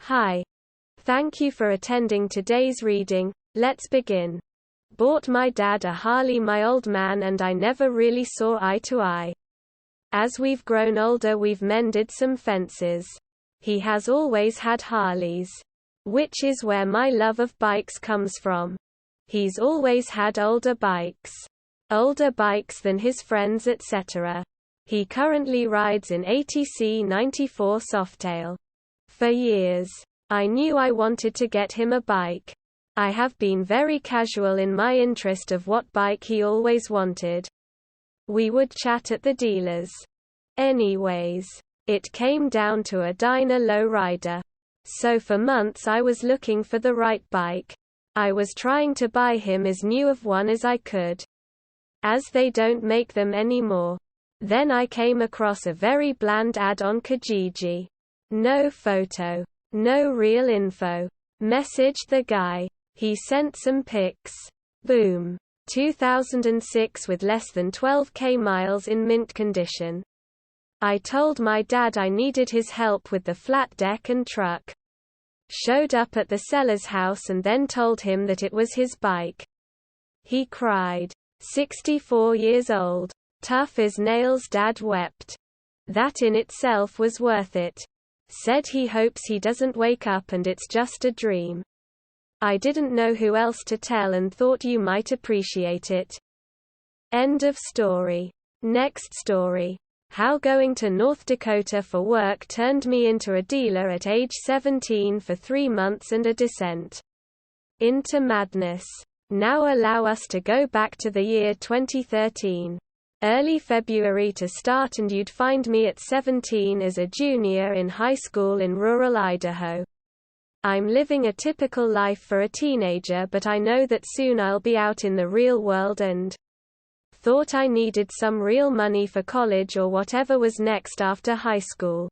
Hi. Thank you for attending today's reading. Let's begin. Bought my dad a Harley. My old man and I never really saw eye to eye. As we've grown older, we've mended some fences. He has always had Harleys, which is where my love of bikes comes from. He's always had older bikes than his friends, etc. He currently rides in ATC 94 Softail. For years, I knew I wanted to get him a bike. I have been very casual in my interest of what bike he always wanted. We would chat at the dealers. Anyways, it came down to a Dyna lowrider. So for months I was looking for the right bike. I was trying to buy him as new of one as I could, as they don't make them anymore. Then I came across a very bland ad on Kijiji. No photo. No real info. Messaged the guy. He sent some pics. Boom. 2006 with less than 12k miles in mint condition. I told my dad I needed his help with the flat deck and truck. Showed up at the seller's house and then told him that it was his bike. He cried. 64 years old. Tough as nails. Dad wept. That in itself was worth it. Said he hopes he doesn't wake up and it's just a dream. I didn't know who else to tell and thought you might appreciate it. End of story. Next story. How going to North Dakota for work turned me into a dealer at age 17 for 3 months and a descent into madness. Now allow us to go back to the year 2013. Early February to start, and you'd find me at 17 as a junior in high school in rural Idaho. I'm living a typical life for a teenager, but I know that soon I'll be out in the real world and thought I needed some real money for college or whatever was next after high school.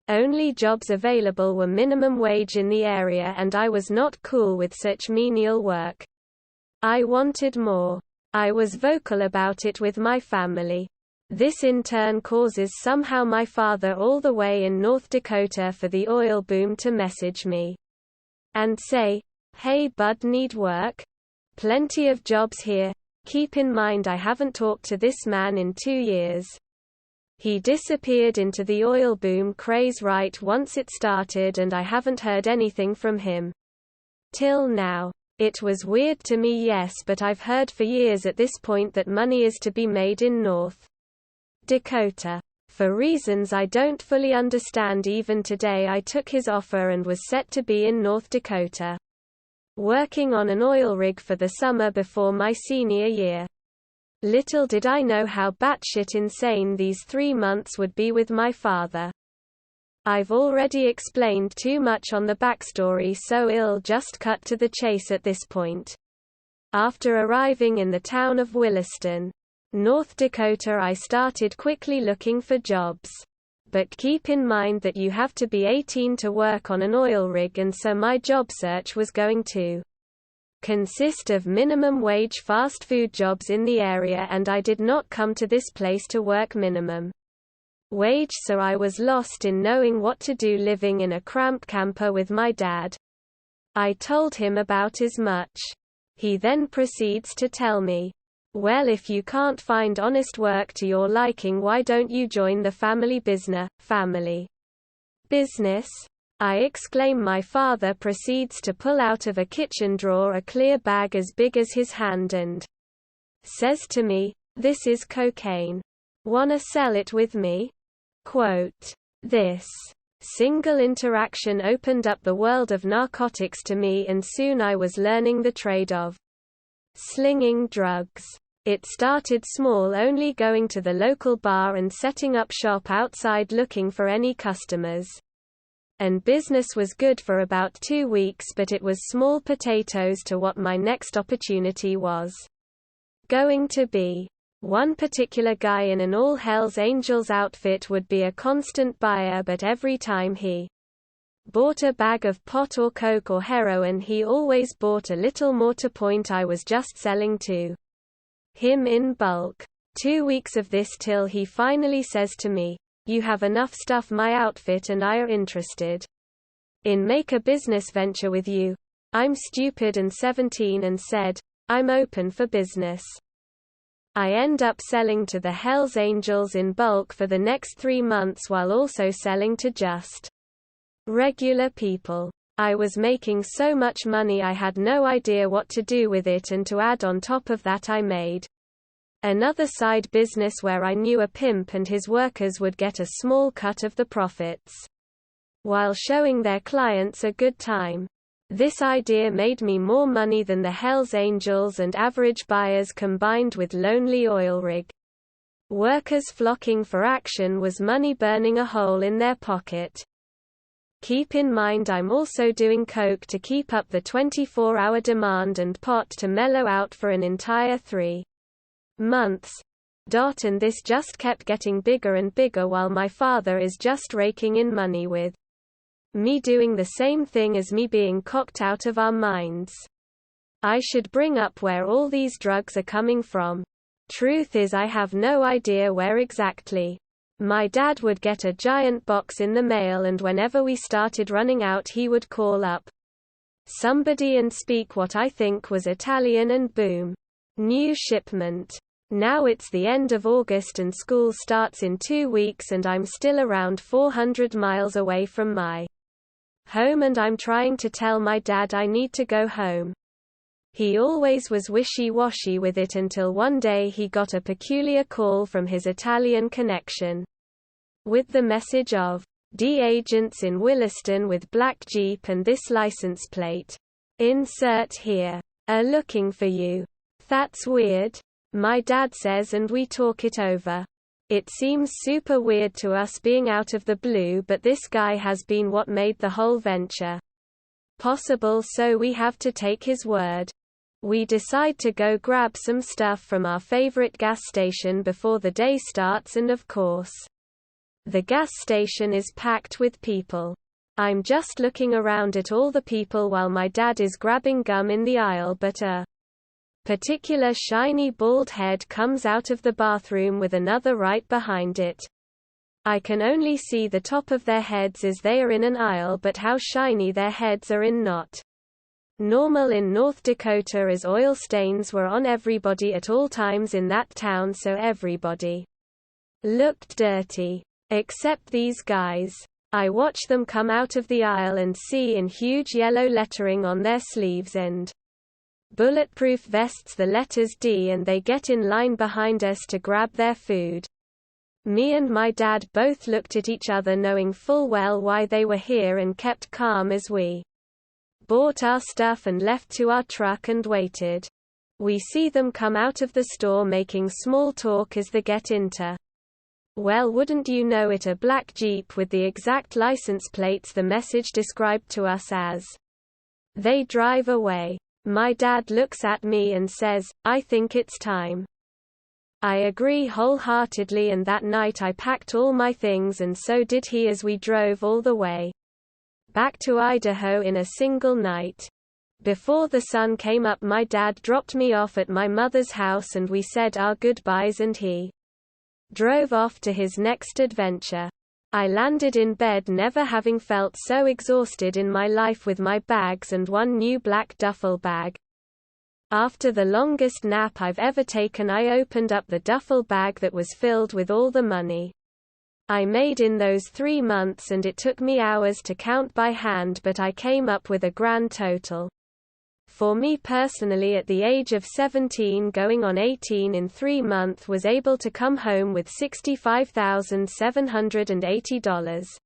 Only jobs available were minimum wage in the area and I was not cool with such menial work. I wanted more. I was vocal about it with my family. This in turn causes somehow my father all the way in North Dakota for the oil boom to message me and say, "Hey bud, need work? Plenty of jobs here." Keep in mind I haven't talked to this man in 2 years. He disappeared into the oil boom craze right once it started and I haven't heard anything from him till now. It was weird to me, yes, but I've heard for years at this point that money is to be made in North Dakota. For reasons I don't fully understand even today, I took his offer and was set to be in North Dakota, working on an oil rig for the summer before my senior year. Little did I know how batshit insane these 3 months would be with my father. I've already explained too much on the backstory, so I'll just cut to the chase at this point. After arriving in the town of Williston, North Dakota, I started quickly looking for jobs. But keep in mind that you have to be 18 to work on an oil rig, and so my job search was going to consist of minimum wage fast food jobs in the area, and I did not come to this place to work minimum wage, so I was lost in knowing what to do living in a cramped camper with my dad. I told him about as much. He then proceeds to tell me, "Well, if you can't find honest work to your liking, why don't you join the family business?" Family business? I exclaim. My father proceeds to pull out of a kitchen drawer a clear bag as big as his hand and says to me, "This is cocaine. Wanna sell it with me?" Quote. This single interaction opened up the world of narcotics to me, and soon I was learning the trade of slinging drugs. It started small, only going to the local bar and setting up shop outside looking for any customers. And business was good for about 2 weeks, but it was small potatoes to what my next opportunity was going to be. One particular guy in an all Hells Angels outfit would be a constant buyer, but every time he bought a bag of pot or coke or heroin, he always bought a little more to point I was just selling to him in bulk. 2 weeks of this till he finally says to me, "You have enough stuff, my outfit and I are interested." in make a business venture with you. I'm stupid and 17 and said, I'm open for business. I end up selling to the Hells Angels in bulk for the next 3 months while also selling to just regular people. I was making so much money I had no idea what to do with it, and to add on top of that I made another side business where I knew a pimp and his workers would get a small cut of the profits while showing their clients a good time. This idea made me more money than the Hells Angels and average buyers combined with lonely oil rig workers flocking for action was money burning a hole in their pocket. Keep in mind I'm also doing coke to keep up the 24-hour demand and pot to mellow out for an entire 3 months. And this just kept getting bigger and bigger while my father is just raking in money with me doing the same thing as me being cocked out of our minds. I should bring up where all these drugs are coming from. Truth is I have no idea where exactly. My dad would get a giant box in the mail, and whenever we started running out he would call up somebody and speak what I think was Italian, and boom. New shipment. Now it's the end of August and school starts in 2 weeks and I'm still around 400 miles away from my home, and I'm trying to tell my dad I need to go home. He always was wishy-washy with it until one day he got a peculiar call from his Italian connection with the message of D agents in Williston with black Jeep and this license plate. Insert here. Are looking for you. That's weird, my dad says, and we talk it over. It seems super weird to us being out of the blue, but this guy has been what made the whole venture possible, so we have to take his word. We decide to go grab some stuff from our favorite gas station before the day starts, and of course, the gas station is packed with people. I'm just looking around at all the people while my dad is grabbing gum in the aisle, but a particular shiny bald head comes out of the bathroom with another right behind it. I can only see the top of their heads as they are in an aisle, but how shiny their heads are in not normal in North Dakota, as oil stains were on everybody at all times in that town, so everybody looked dirty. Except these guys. I watch them come out of the aisle and see in huge yellow lettering on their sleeves and bulletproof vests the letters D, and they get in line behind us to grab their food. Me and my dad both looked at each other knowing full well why they were here and kept calm as we bought our stuff and left to our truck and waited. We see them come out of the store making small talk as they get into, well, wouldn't you know it, a black Jeep with the exact license plates the message described to us as. They drive away. My dad looks at me and says, I think it's time. I agree wholeheartedly, and that night I packed all my things, and so did he, as we drove all the way back to Idaho in a single night. Before the sun came up, my dad dropped me off at my mother's house and we said our goodbyes, and he drove off to his next adventure. I landed in bed never having felt so exhausted in my life, with my bags and one new black duffel bag. After the longest nap I've ever taken, I opened up the duffel bag that was filled with all the money I made in those 3 months, and it took me hours to count by hand, but I came up with a grand total. For me personally, at the age of 17 going on 18 in 3 months, was able to come home with $65,780.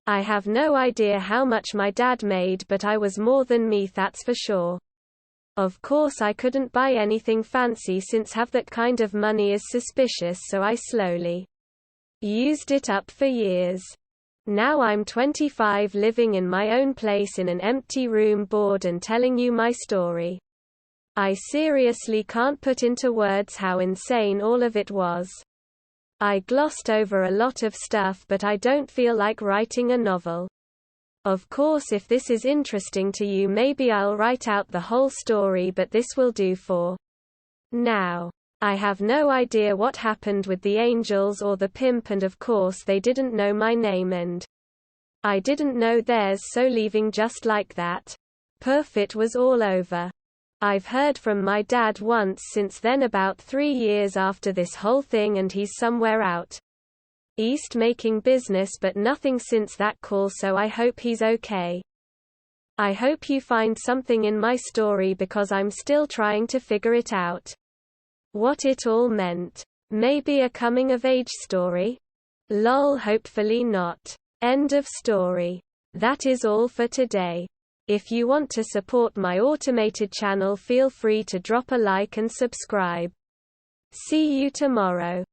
I have no idea how much my dad made, but I was more than me, that's for sure. Of course I couldn't buy anything fancy since have that kind of money is suspicious, so I slowly used it up for years. Now I'm 25, living in my own place in an empty room, bored, and telling you my story. I seriously can't put into words how insane all of it was. I glossed over a lot of stuff, but I don't feel like writing a novel. Of course, if this is interesting to you, maybe I'll write out the whole story, but this will do for now. I have no idea what happened with the Angels or the pimp, and of course they didn't know my name, and I didn't know theirs, so leaving just like that. Poof, it was all over. I've heard from my dad once since then, about 3 years after this whole thing, and he's somewhere out east making business, but nothing since that call, so I hope he's okay. I hope you find something in my story, because I'm still trying to figure it out. What it all meant. Maybe a coming-of-age story? Lol, hopefully not. End of story. That is all for today. If you want to support my automated channel, feel free to drop a like and subscribe. See you tomorrow.